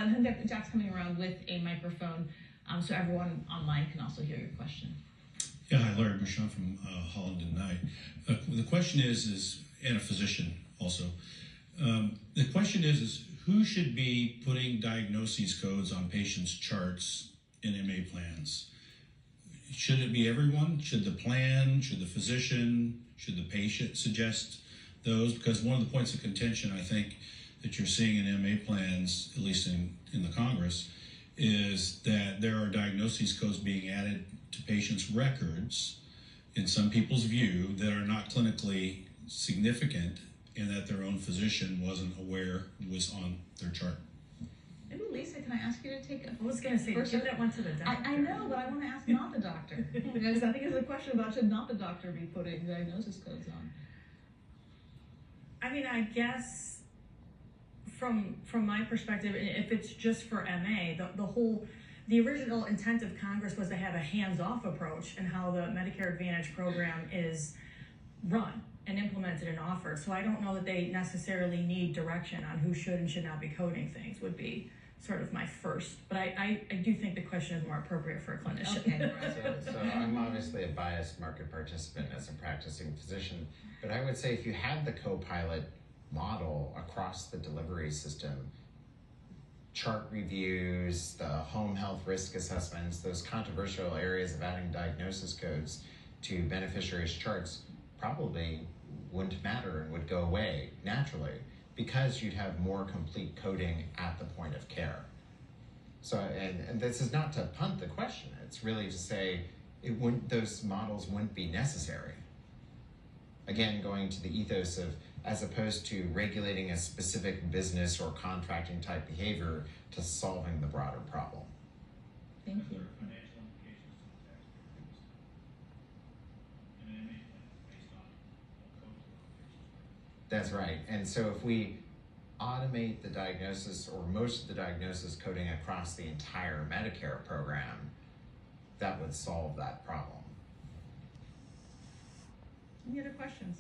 And then Jack's coming around with a microphone, so everyone online can also hear your question. Yeah, hi, Larry Bouchon from Holland and Knight. The question is, and a physician also. The question is who should be putting diagnoses codes on patients' charts in MA plans? Should it be everyone? Should the plan? Should the physician? Should the patient suggest those? Because one of the points of contention, I think, that you're seeing in MA plans, at least in the Congress, is that there are diagnoses codes being added to patients' records, in some people's view, that are not clinically significant and that their own physician wasn't aware was on their chart. Maybe Lisa, can I ask you to take it? I was going to say, give that one to the doctor. I know, but I want to ask not the doctor. Because I think it's a question about should not the doctor be putting diagnosis codes on? I mean, I guess from my perspective, if it's just for MA, the original intent of Congress was to have a hands-off approach in how the Medicare Advantage program is run and implemented and offered. So I don't know that they necessarily need direction on who should and should not be coding things would be sort of my first. But I do think the question is more appropriate for a clinician. Okay. So I'm obviously a biased market participant as a practicing physician, but I would say if you had the co-pilot model across the delivery system, chart reviews, the home health risk assessments, those controversial areas of adding diagnosis codes to beneficiaries' charts probably wouldn't matter and would go away naturally because you'd have more complete coding at the point of care. So, and this is not to punt the question, it's really to say those models wouldn't be necessary. Again, going to the ethos of, as opposed to regulating a specific business or contracting type behavior to solving the broader problem. Thank you. That's right. And so if we automate the diagnosis or most of the diagnosis coding across the entire Medicare program, that would solve that problem. Any other questions?